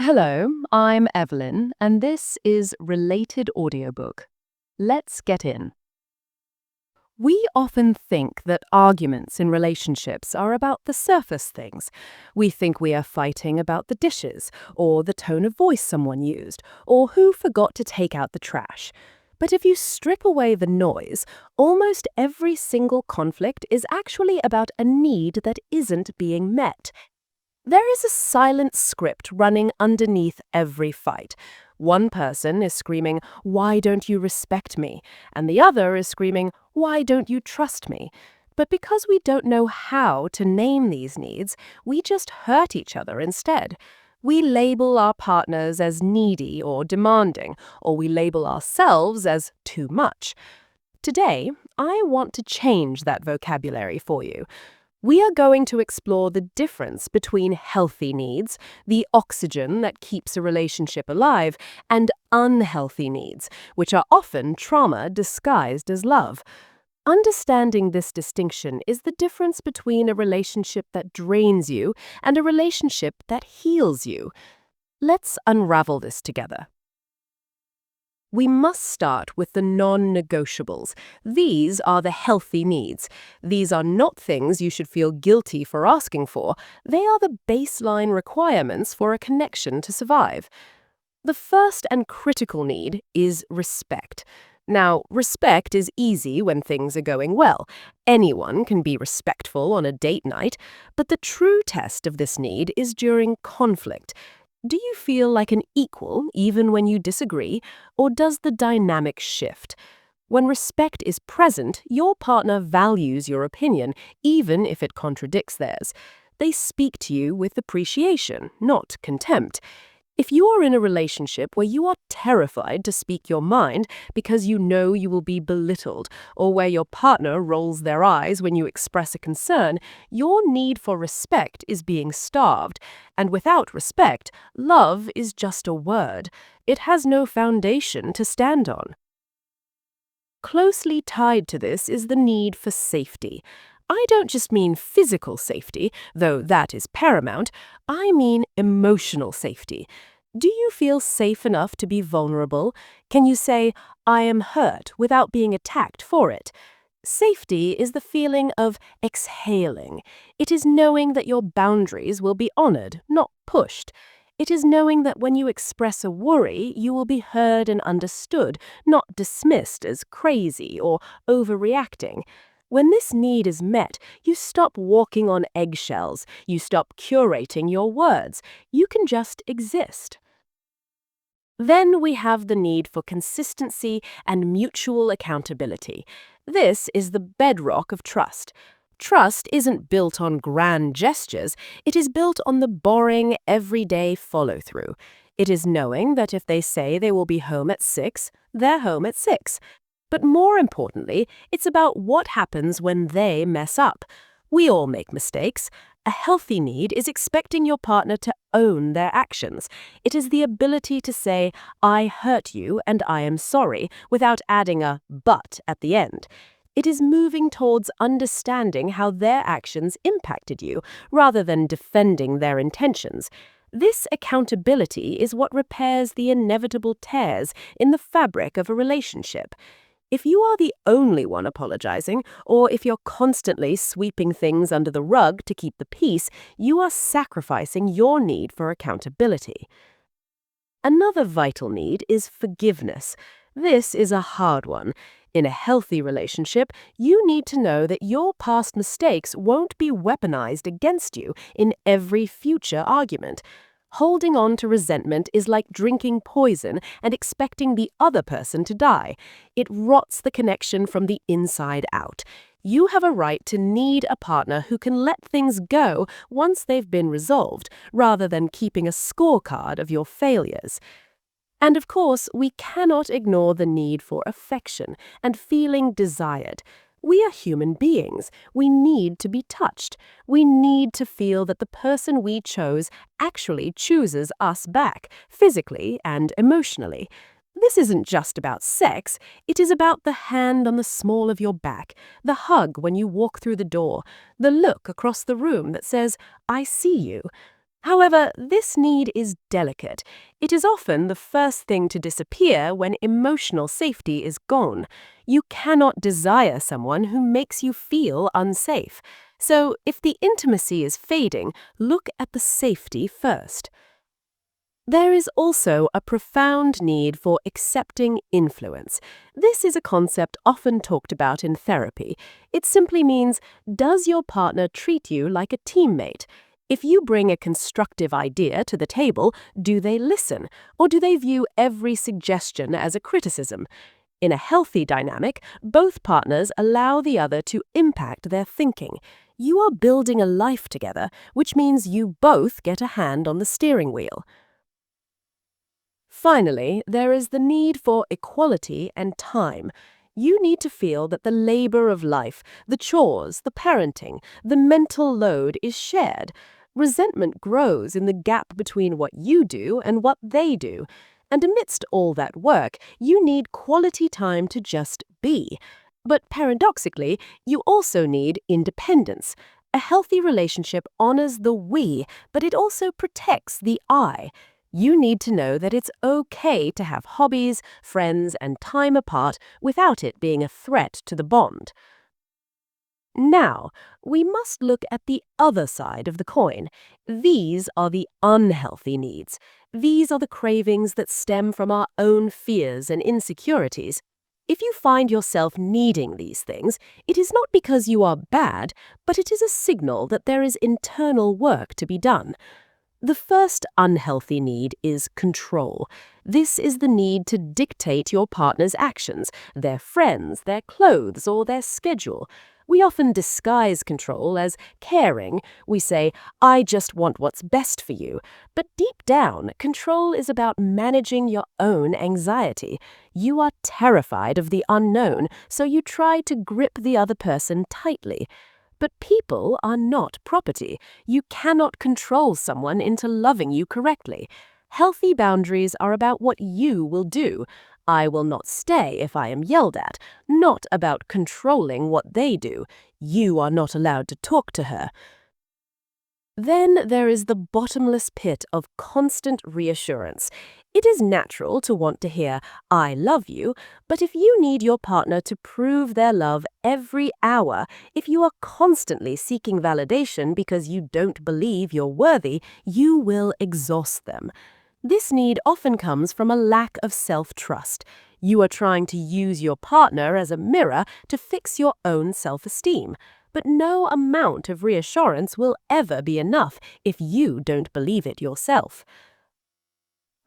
Hello, I'm Evelyn, and this is Related Audiobook. Let's get in. We often think that arguments in relationships are about the surface things. We think we are fighting about the dishes, or the tone of voice someone used, or who forgot to take out the trash. But if you strip away the noise, almost every single conflict is actually about a need that isn't being met. There is a silent script running underneath every fight. One person is screaming, "Why don't you respect me?" And the other is screaming, "Why don't you trust me?" But because we don't know how to name these needs, we just hurt each other instead. We label our partners as needy or demanding, or we label ourselves as too much. Today, I want to change that vocabulary for you. We are going to explore the difference between healthy needs, the oxygen that keeps a relationship alive, and unhealthy needs, which are often trauma disguised as love. Understanding this distinction is the difference between a relationship that drains you and a relationship that heals you. Let's unravel this together. We must start with the non-negotiables. These are the healthy needs. These are not things you should feel guilty for asking for. They are the baseline requirements for a connection to survive. The first and critical need is respect. Now, respect is easy when things are going well. Anyone can be respectful on a date night, but the true test of this need is during conflict. Do you feel like an equal even when you disagree, or does the dynamic shift? When respect is present, your partner values your opinion, even if it contradicts theirs. They speak to you with appreciation, not contempt. If you are in a relationship where you are terrified to speak your mind because you know you will be belittled, or where your partner rolls their eyes when you express a concern, your need for respect is being starved. And without respect, love is just a word. It has no foundation to stand on. Closely tied to this is the need for safety. I don't just mean physical safety, though that is paramount. I mean emotional safety. Do you feel safe enough to be vulnerable? Can you say, "I am hurt," without being attacked for it? Safety is the feeling of exhaling. It is knowing that your boundaries will be honored, not pushed. It is knowing that when you express a worry, you will be heard and understood, not dismissed as crazy or overreacting. When this need is met, you stop walking on eggshells. You stop curating your words. You can just exist. Then we have the need for consistency and mutual accountability. This is the bedrock of trust. Trust isn't built on grand gestures, it is built on the boring, everyday follow-through. It is knowing that if they say they will be home at 6, they're home at 6. But more importantly, it's about what happens when they mess up. We all make mistakes. A healthy need is expecting your partner to own their actions. It is the ability to say, "I hurt you and I am sorry," without adding a "but" at the end. It is moving towards understanding how their actions impacted you, rather than defending their intentions. This accountability is what repairs the inevitable tears in the fabric of a relationship. If you are the only one apologizing, or if you're constantly sweeping things under the rug to keep the peace, you are sacrificing your need for accountability. Another vital need is forgiveness. This is a hard one. In a healthy relationship, you need to know that your past mistakes won't be weaponized against you in every future argument. Holding on to resentment is like drinking poison and expecting the other person to die. It rots the connection from the inside out. You have a right to need a partner who can let things go once they've been resolved, rather than keeping a scorecard of your failures. And of course, we cannot ignore the need for affection and feeling desired. We are human beings. We need to be touched. We need to feel that the person we chose actually chooses us back, physically and emotionally. This isn't just about sex. It is about the hand on the small of your back, the hug when you walk through the door, the look across the room that says, "I see you." However, this need is delicate. It is often the first thing to disappear when emotional safety is gone. You cannot desire someone who makes you feel unsafe. So, if the intimacy is fading, look at the safety first. There is also a profound need for accepting influence. This is a concept often talked about in therapy. It simply means, does your partner treat you like a teammate? If you bring a constructive idea to the table, do they listen, or do they view every suggestion as a criticism? In a healthy dynamic, both partners allow the other to impact their thinking. You are building a life together, which means you both get a hand on the steering wheel. Finally, there is the need for equality and time. You need to feel that the labor of life, the chores, the parenting, the mental load is shared. Resentment grows in the gap between what you do and what they do. And amidst all that work, you need quality time to just be. But paradoxically, you also need independence. A healthy relationship honors the we, but it also protects the I. You need to know that it's okay to have hobbies, friends, and time apart without it being a threat to the bond. Now, we must look at the other side of the coin. These are the unhealthy needs. These are the cravings that stem from our own fears and insecurities. If you find yourself needing these things, it is not because you are bad, but it is a signal that there is internal work to be done. The first unhealthy need is control. This is the need to dictate your partner's actions, their friends, their clothes, or their schedule. We often disguise control as caring. We say, I just want what's best for you. But deep down, control is about managing your own anxiety. You are terrified of the unknown, so you try to grip the other person tightly. But people are not property. You cannot control someone into loving you correctly. Healthy boundaries are about what you will do. I will not stay if I am yelled at, not about controlling what they do. You are not allowed to talk to her. Then there is the bottomless pit of constant reassurance. It is natural to want to hear, I love you, but if you need your partner to prove their love every hour, if you are constantly seeking validation because you don't believe you're worthy, you will exhaust them. This need often comes from a lack of self-trust. You are trying to use your partner as a mirror to fix your own self-esteem. But no amount of reassurance will ever be enough if you don't believe it yourself.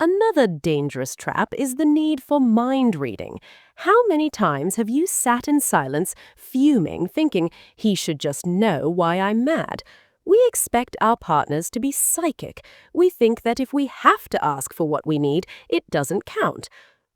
Another dangerous trap is the need for mind reading. How many times have you sat in silence, fuming, thinking, he should just know why I'm mad? We expect our partners to be psychic. We think that if we have to ask for what we need, it doesn't count.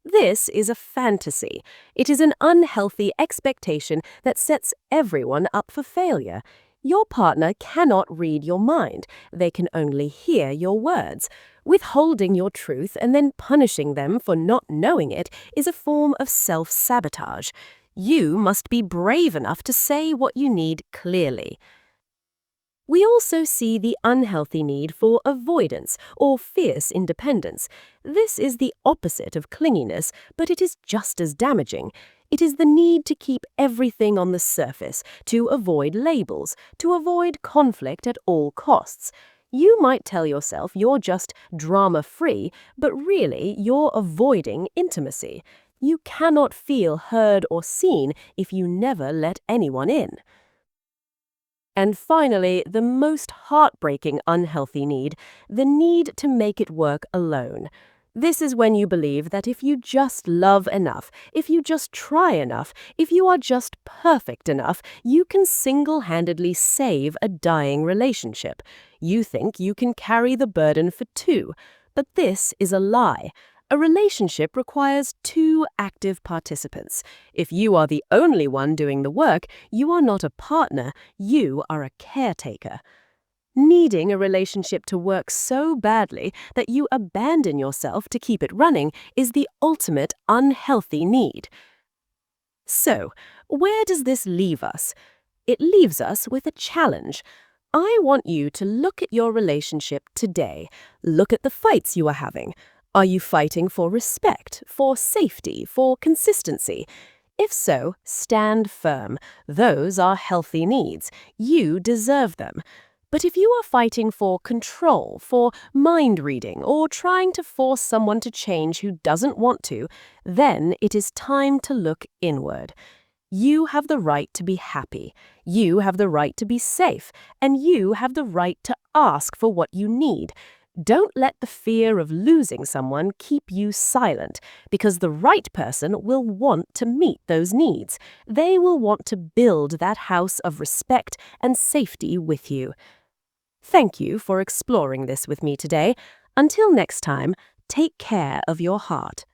This is a fantasy. It is an unhealthy expectation that sets everyone up for failure. Your partner cannot read your mind. They can only hear your words. Withholding your truth and then punishing them for not knowing it is a form of self-sabotage. You must be brave enough to say what you need clearly. We also see the unhealthy need for avoidance or fierce independence. This is the opposite of clinginess, but it is just as damaging. It is the need to keep everything on the surface, to avoid labels, to avoid conflict at all costs. You might tell yourself you're just drama-free, but really you're avoiding intimacy. You cannot feel heard or seen if you never let anyone in. And finally, the most heartbreaking unhealthy need, the need to make it work alone. This is when you believe that if you just love enough, if you just try enough, if you are just perfect enough, you can single-handedly save a dying relationship. You think you can carry the burden for two, but this is a lie. A relationship requires two active participants. If you are the only one doing the work, you are not a partner, you are a caretaker. Needing a relationship to work so badly that you abandon yourself to keep it running is the ultimate unhealthy need. So, where does this leave us? It leaves us with a challenge. I want you to look at your relationship today. Look at the fights you are having. Are you fighting for respect, for safety, for consistency? If so, stand firm. Those are healthy needs. You deserve them. But if you are fighting for control, for mind reading, or trying to force someone to change who doesn't want to, then it is time to look inward. You have the right to be happy. You have the right to be safe. And you have the right to ask for what you need. Don't let the fear of losing someone keep you silent, because the right person will want to meet those needs. They will want to build that house of respect and safety with you. Thank you for exploring this with me today. Until next time, take care of your heart.